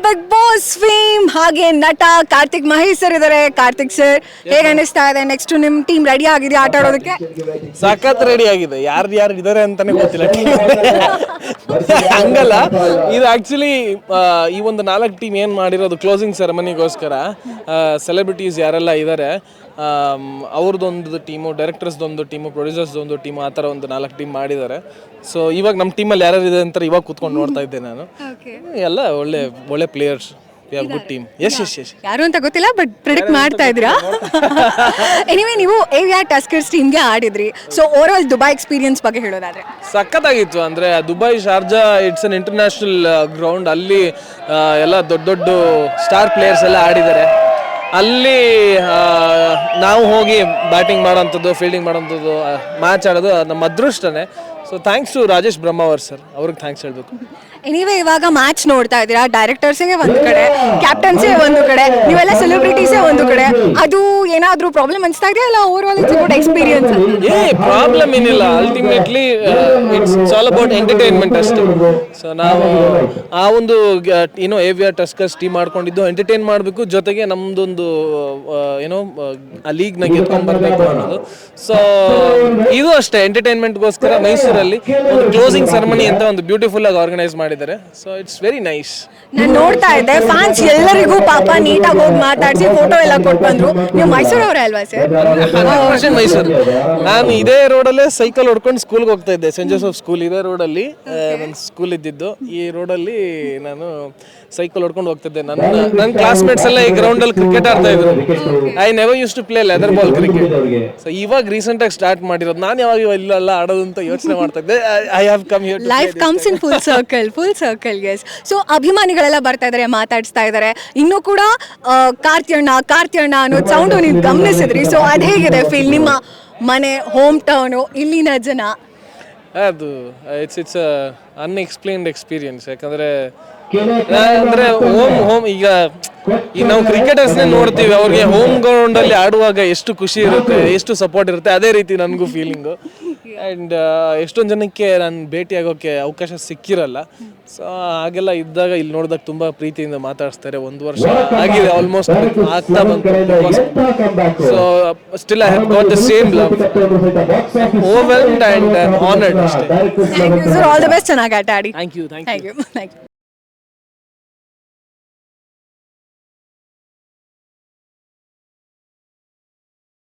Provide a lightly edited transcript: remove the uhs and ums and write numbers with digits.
Big boss fame ಹಾಗೆ ನಟ Karthik Mahesh sir ಇದ್ದಾರೆ. ಕಾರ್ತಿಕ್ ಸರ್ ಹೇಗೆ ಅನಿಸ್ತಾ ಇದೆ? ನೆಕ್ಸ್ಟ್ ನಿಮ್ ಟೀಮ್ ರೆಡಿ ಆಗಿದೆ ಆಟ ಆಡೋದಕ್ಕೆ? ಸಖತ್ ರೆಡಿ ಆಗಿದೆ. ಯಾರು ಇದಾರೆ ಅಂತಾನೆ ಗೊತ್ತಿಲ್ಲ. ಹಂಗಲ್ಲ, ಇದು ಆಕ್ಚುಲಿ ಈ ಒಂದು 4 ಟೀಮ್ ಏನು ಮಾಡಿರೋದು ಕ್ಲೋಸಿಂಗ್ ಸೆರೆಮನಿಗೋಸ್ಕರ ಸೆಲೆಬ್ರಿಟೀಸ್ ಯಾರೆಲ್ಲ ಇದ್ದಾರೆ ಅವ್ರದ್ದೊಂದು ಟೀಮು, ಡೈರೆಕ್ಟರ್ಸ್ದೊಂದು ಟೀಮು, ಪ್ರೊಡ್ಯೂಸರ್ಸ್ದೊಂದು ಟೀಮು, ಆ ಥರ ಒಂದು 4 ಟೀಮ್ ಮಾಡಿದ್ದಾರೆ. ಸೊ ಇವಾಗ ನಮ್ಮ ಟೀಮಲ್ಲಿ ಯಾರ್ಯಾರು ಇದೆ ಅಂತ ಇವಾಗ ಕೂತ್ಕೊಂಡು ನೋಡ್ತಾ ಇದ್ದೆ ನಾನು. ಎಲ್ಲ ಒಳ್ಳೆ players, we have good team. ಎಸ್ ಯಾರು ಅಂತ ಗೊತ್ತಿಲ್ಲ, ಬಟ್ ಪ್ರಿಡಿಕ್ಟ್ ಮಾಡ್ತಾ ಇದ್ದೀರಾ? ಎನಿವೇ, ನೀವು AVR ಟಸ್ಕರ್ಸ್ ಟೀಮ್ಗೆ ಆಡಿದ್ರಿ. So over all Dubai experience ಬಗ್ಗೆ ಹೇಳೋದಾದ್ರೆ? ಸಖತ್ತಾಗಿತ್ತು. ಅಂದರೆ Dubai, Sharjah, it's an international ground. ಅಲ್ಲಿ ಎಲ್ಲ ದೊಡ್ಡ ಸ್ಟಾರ್ ಪ್ಲೇಯರ್ಸ್ ಎಲ್ಲ ಆಡಿದ್ದಾರೆ. ಅಲ್ಲಿ ನಾವು ಹೋಗಿ ಬ್ಯಾಟಿಂಗ್ ಮಾಡೋಂಥದ್ದು, ಫೀಲ್ಡಿಂಗ್ ಮಾಡೋಂಥದ್ದು, ಮ್ಯಾಚ್ ಆಡೋದು ನಮ್ಮ ಅದೃಷ್ಟನೇ. So thanks to Rajesh Brahmavar sir, ಅವ್ರಿಗೆ ಥ್ಯಾಂಕ್ಸ್ ಹೇಳಬೇಕು. ಎನಿವೇ, ಇವಾಗ ಮ್ಯಾಚ್ ನೋಡ್ತಾ ಇದ್ದೀರಾ, ಡೈರೆಕ್ಟರ್ಸಿಗೆ ಒಂದು ಕಡೆ, ಕ್ಯಾಪ್ಟನ್ಸೇ ಒಂದು ಕಡೆ, ನೀವೆಲ್ಲ ಸೆಲೆಬ್ರಿಟೀಸೇ ಒಂದು ಕಡೆ. ಅದು ಏನಾದರೂ ಪ್ರಾಬ್ಲಮ್ ಅನಿಸ್ತಾ ಇದೆಯಾ? ಅಲ್ಲ over all it's good experience? Problem ಏನಿಲ್ಲ. Ultimately it's all about entertainment ಅಷ್ಟೇ. ಸೊ ನಾವು ಆ ಒಂದು AVR ಟಸ್ಕರ್ಸ್ ಟೀಮ್ ಮಾಡ್ಕೊಂಡಿದ್ದು ಎಂಟರ್ಟೈನ್ ಮಾಡಬೇಕು, ಜೊತೆಗೆ ನಮ್ದೊಂದು ಆ ಲೀಗ್ನ ಗೆದ್ಕೊಂಡು ಬರಬೇಕು ಅನ್ನೋದು. ಸೊ ಇದು ಅಷ್ಟೇ, ಎಂಟರ್ಟೈನ್ಮೆಂಟ್ಗೋಸ್ಕರ ಮೈಸೂರಲ್ಲಿ ಒಂದು ಕ್ಲೋಸಿಂಗ್ ಸೆರೆಮನಿ ಅಂತ ಒಂದು ಬ್ಯೂಟಿಫುಲ್ ಆಗಿ ಆರ್ಗನೈಸ್ ಮಾಡಿದ್ದಾರೆ. So it's very nice. ನಾನು ನೋಡ್ತಾ ಇದ್ದೆ, ಫ್ಯಾನ್ಸ್ ಎಲ್ಲರಿಗೂ ಪಾಪ ನೀಟಾಗಿ ಹೋಗಿ ಮಾತಾಡಿಸಿ ಫೋಟೋ ಎಲ್ಲ ಕೊಟ್ಟು ಬಂದ್ರು. ನೀವು ಮೈಸೂರವರೇ ಅಲ್ವಾ ಸರ್? 100% ಮೈಸೂರು. ನಾನು ಇದೇ ರೋಡಲ್ಲೇ ಸೈಕಲ್ ಹೊಡ್ಕೊಂಡು ಸ್ಕೂಲ್ಗೆ ಹೋಗ್ತಾ ಇದ್ದೆ. ಸೆಂಟ್ ಜೋಸೆಫ್ ಸ್ಕೂಲ್ ಇದೇ ರೋಡಲ್ಲಿ ನನ್ನ ಸ್ಕೂಲ್ ಇದ್ದಿದ್ದು. ಈ ರೋಡಲ್ಲಿ ನಾನು ಸೈಕಲ್ ಹೊಡ್ಕೊಂಡು ಹೋಗ್ತಿದ್ದೆ. ನನ್ನ ಕ್ಲಾಸ್ಮೇಟ್ಸ್ ಎಲ್ಲ ಈ ಗ್ರೌಂಡಲ್ಲಿ ಕ್ರಿಕೆಟ್ ಆಡ್ತಾ ಇದ್ರು. I never use to play leather ball cricket. So ಇವಾಗ ರೀಸೆಂಟಾಗಿ ಸ್ಟಾರ್ಟ್ ಮಾಡಿರೋದು. ನಾನು ಯಾವಾಗ ಇಲ್ಲೆಲ್ಲ ಆಡೋದು ಅಂತ ಯೋಚನೆ ಮಾಡ್ತಾ ಇದ್ದೆ. I have come here. Life comes in full circle guess. So ಅಭಿಮಾನಿಗಳೆಲ್ಲ ಬರ್ತಾ ಇದ್ದಾರೆ, ಮಾತಾಡಿಸ್ತಾ ಇದ್ದಾರೆ. ಇನ್ನೂ ಕೂಡ ಕಾರ್ತಿಯಣ್ಣ ಅನ್ನೋ ಸೌಂಡು ನೀವು ಗಮನಿಸಿದ್ರಿ. ಸೊ ಅದು ಹೇಗಿದೆ ಫೀಲ್? ನಿಮ್ಮ ಮನೆ, ಹೋಮ್ ಟೌನು, ಇಲ್ಲಿನ ಜನ? ಅದು ಇಟ್ಸ್ ಅನ್ಎಕ್ಸ್ಪ್ಲೇನ್ಡ್ ಎಕ್ಸ್ಪೀರಿಯನ್ಸ್. ಯಾಕಂದರೆ ಹೋಮ್ ಈಗ ನಾವು ಕ್ರಿಕೆಟರ್ಸ್ನೇ ನೋಡ್ತೀವಿ, ಅವ್ರಿಗೆ ಹೋಮ್ ಗ್ರೌಂಡಲ್ಲಿ ಆಡುವಾಗ ಎಷ್ಟು ಖುಷಿ ಇರುತ್ತೆ, ಎಷ್ಟು ಸಪೋರ್ಟ್ ಇರುತ್ತೆ, ಅದೇ ರೀತಿ ನನಗೂ ಫೀಲಿಂಗು. ಆ್ಯಂಡ್ ಎಷ್ಟೊಂದು ಜನಕ್ಕೆ ನಾನು ಭೇಟಿ ಆಗೋಕ್ಕೆ ಅವಕಾಶ ಸಿಕ್ಕಿರಲ್ಲ. ಸೊ ಹಾಗೆಲ್ಲ ಇದ್ದಾಗ ಇಲ್ಲಿ ನೋಡಿದಾಗ ತುಂಬ ಪ್ರೀತಿಯಿಂದ ಮಾತಾಡಿಸ್ತಾರೆ. 1 ವರ್ಷ ಆಗಿದೆ ಆಲ್ಮೋಸ್ಟ್, ಆಗ್ತಾ ಬಂತು. So still I have got the same love. Overwhelmed and honoured ಅಷ್ಟೇ. Thank you sir, all the best. ಚೆನ್ನಾಗಿ ಆಟ ಆಡಿ. Thank you.